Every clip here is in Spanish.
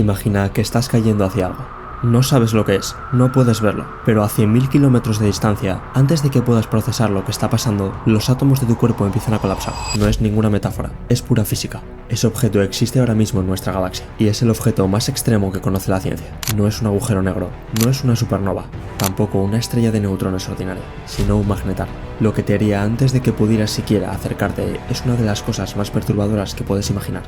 Imagina que estás cayendo hacia algo. No sabes lo que es, no puedes verlo, pero a 100.000 kilómetros de distancia, antes de que puedas procesar lo que está pasando, los átomos de tu cuerpo empiezan a colapsar. No es ninguna metáfora, es pura física. Ese objeto existe ahora mismo en nuestra galaxia, y es el objeto más extremo que conoce la ciencia. No es un agujero negro, no es una supernova, tampoco una estrella de neutrones ordinaria, sino un magnetar. Lo que te haría antes de que pudieras siquiera acercarte es una de las cosas más perturbadoras que puedes imaginar.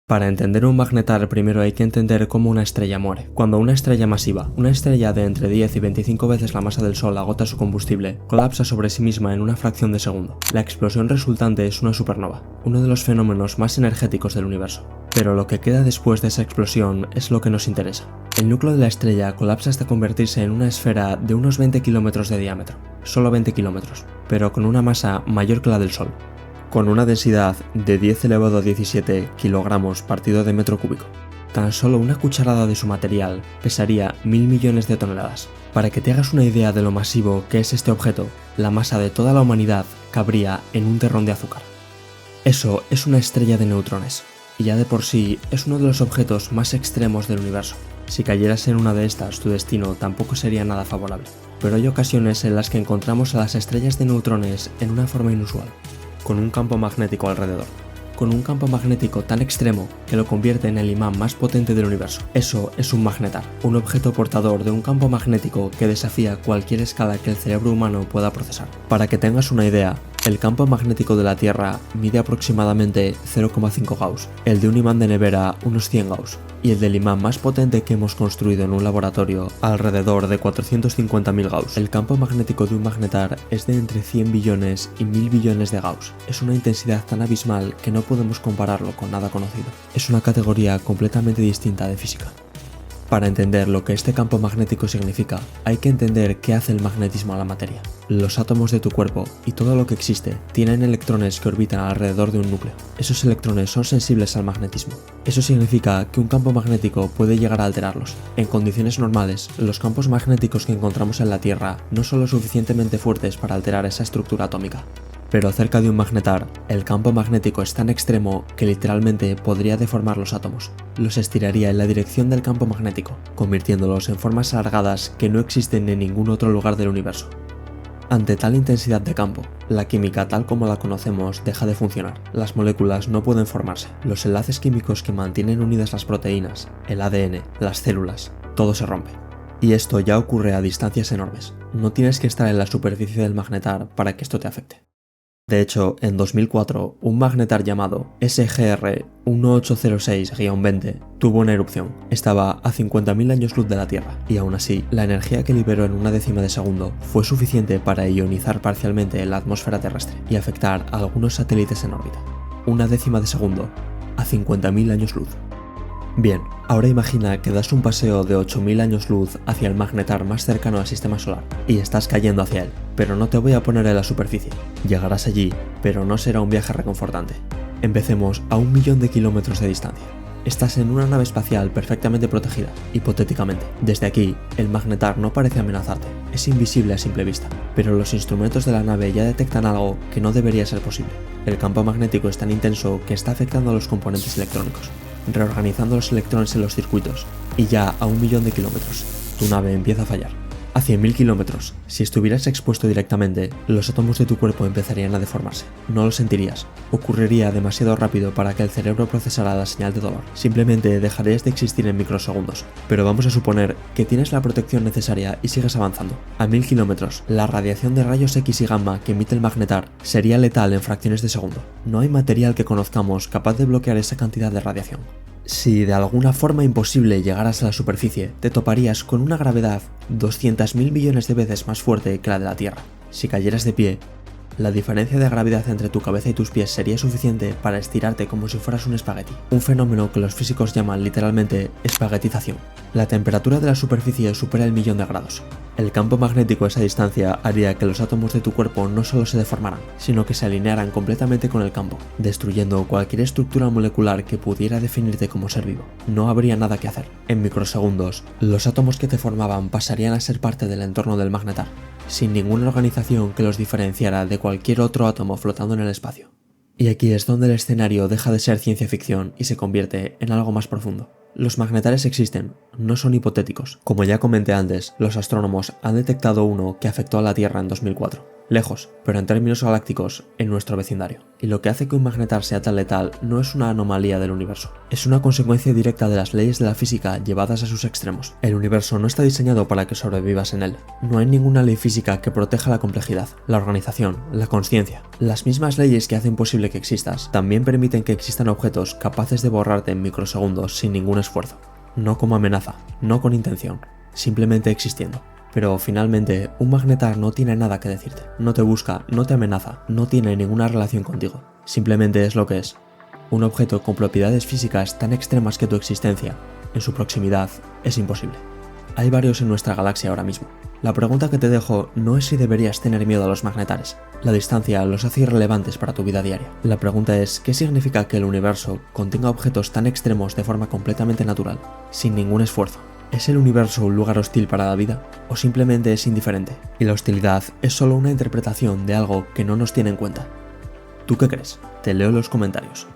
Para entender un magnetar, primero hay que entender cómo una estrella muere. Cuando una estrella masiva, una estrella de entre 10 y 25 veces la masa del Sol, agota su combustible, colapsa sobre sí misma en una fracción de segundo. La explosión resultante es una supernova, uno de los fenómenos más energéticos del universo. Pero lo que queda después de esa explosión es lo que nos interesa. El núcleo de la estrella colapsa hasta convertirse en una esfera de unos 20 kilómetros de diámetro, solo 20 kilómetros, pero con una masa mayor que la del Sol, con una densidad de 10 elevado a 17 kilogramos partido de metro cúbico. Tan solo una cucharada de su material pesaría 1.000 millones de toneladas. Para que te hagas una idea de lo masivo que es este objeto, la masa de toda la humanidad cabría en un terrón de azúcar. Eso es una estrella de neutrones, y ya de por sí es uno de los objetos más extremos del universo. Si cayeras en una de estas, tu destino tampoco sería nada favorable. Pero hay ocasiones en las que encontramos a las estrellas de neutrones en una forma inusual, con un campo magnético alrededor, con un campo magnético tan extremo que lo convierte en el imán más potente del universo. Eso es un magnetar, un objeto portador de un campo magnético que desafía cualquier escala que el cerebro humano pueda procesar. Para que tengas una idea, el campo magnético de la Tierra mide aproximadamente 0,5 Gauss, el de un imán de nevera unos 100 Gauss, y el del imán más potente que hemos construido en un laboratorio alrededor de 450.000 Gauss. El campo magnético de un magnetar es de entre 100 billones y 1.000 billones de Gauss. Es una intensidad tan abismal que no podemos compararlo con nada conocido. Es una categoría completamente distinta de física. Para entender lo que este campo magnético significa, hay que entender qué hace el magnetismo a la materia. Los átomos de tu cuerpo y todo lo que existe tienen electrones que orbitan alrededor de un núcleo. Esos electrones son sensibles al magnetismo. Eso significa que un campo magnético puede llegar a alterarlos. En condiciones normales, los campos magnéticos que encontramos en la Tierra no son lo suficientemente fuertes para alterar esa estructura atómica. Pero cerca de un magnetar, el campo magnético es tan extremo que literalmente podría deformar los átomos. Los estiraría en la dirección del campo magnético, convirtiéndolos en formas alargadas que no existen en ningún otro lugar del universo. Ante tal intensidad de campo, la química tal como la conocemos deja de funcionar. Las moléculas no pueden formarse. Los enlaces químicos que mantienen unidas las proteínas, el ADN, las células, todo se rompe. Y esto ya ocurre a distancias enormes. No tienes que estar en la superficie del magnetar para que esto te afecte. De hecho, en 2004, un magnetar llamado SGR 1806-20 tuvo una erupción. Estaba a 50.000 años luz de la Tierra, y aún así, la energía que liberó en una décima de segundo fue suficiente para ionizar parcialmente la atmósfera terrestre y afectar a algunos satélites en órbita. Una décima de segundo, a 50.000 años luz. Bien, ahora imagina que das un paseo de 8.000 años luz hacia el magnetar más cercano al sistema solar y estás cayendo hacia él, pero no te voy a poner en la superficie. Llegarás allí, pero no será un viaje reconfortante. Empecemos a 1.000.000 de kilómetros de distancia. Estás en una nave espacial perfectamente protegida, hipotéticamente. Desde aquí, el magnetar no parece amenazarte, es invisible a simple vista, pero los instrumentos de la nave ya detectan algo que no debería ser posible. El campo magnético es tan intenso que está afectando a los componentes electrónicos, reorganizando los electrones en los circuitos, y ya a 1.000.000 de kilómetros, tu nave empieza a fallar. A 100.000 kilómetros, si estuvieras expuesto directamente, los átomos de tu cuerpo empezarían a deformarse. No lo sentirías. Ocurriría demasiado rápido para que el cerebro procesara la señal de dolor. Simplemente dejarías de existir en microsegundos. Pero vamos a suponer que tienes la protección necesaria y sigues avanzando. A 1.000 kilómetros, la radiación de rayos X y gamma que emite el magnetar sería letal en fracciones de segundo. No hay material que conozcamos capaz de bloquear esa cantidad de radiación. Si de alguna forma imposible llegaras a la superficie, te toparías con una gravedad 200.000 millones de veces más fuerte que la de la Tierra. Si cayeras de pie, la diferencia de gravedad entre tu cabeza y tus pies sería suficiente para estirarte como si fueras un espagueti, un fenómeno que los físicos llaman literalmente espaguetización. La temperatura de la superficie supera el 1.000.000 de grados. El campo magnético a esa distancia haría que los átomos de tu cuerpo no solo se deformaran, sino que se alinearan completamente con el campo, destruyendo cualquier estructura molecular que pudiera definirte como ser vivo. No habría nada que hacer. En microsegundos, los átomos que te formaban pasarían a ser parte del entorno del magnetar, sin ninguna organización que los diferenciara de cualquier otro átomo flotando en el espacio. Y aquí es donde el escenario deja de ser ciencia ficción y se convierte en algo más profundo. Los magnetares existen, no son hipotéticos. Como ya comenté antes, los astrónomos han detectado uno que afectó a la Tierra en 2004. Lejos, pero en términos galácticos, en nuestro vecindario. Y lo que hace que un magnetar sea tan letal no es una anomalía del universo. Es una consecuencia directa de las leyes de la física llevadas a sus extremos. El universo no está diseñado para que sobrevivas en él. No hay ninguna ley física que proteja la complejidad, la organización, la consciencia. Las mismas leyes que hacen posible que existas también permiten que existan objetos capaces de borrarte en microsegundos sin ningún esfuerzo. No como amenaza, no con intención, simplemente existiendo. Pero finalmente, un magnetar no tiene nada que decirte. No te busca, no te amenaza, no tiene ninguna relación contigo. Simplemente es lo que es. Un objeto con propiedades físicas tan extremas que tu existencia, en su proximidad, es imposible. Hay varios en nuestra galaxia ahora mismo. La pregunta que te dejo no es si deberías tener miedo a los magnetares. La distancia los hace irrelevantes para tu vida diaria. La pregunta es, ¿qué significa que el universo contenga objetos tan extremos de forma completamente natural, sin ningún esfuerzo? ¿Es el universo un lugar hostil para la vida? ¿O simplemente es indiferente? Y la hostilidad es solo una interpretación de algo que no nos tiene en cuenta. ¿Tú qué crees? Te leo en los comentarios.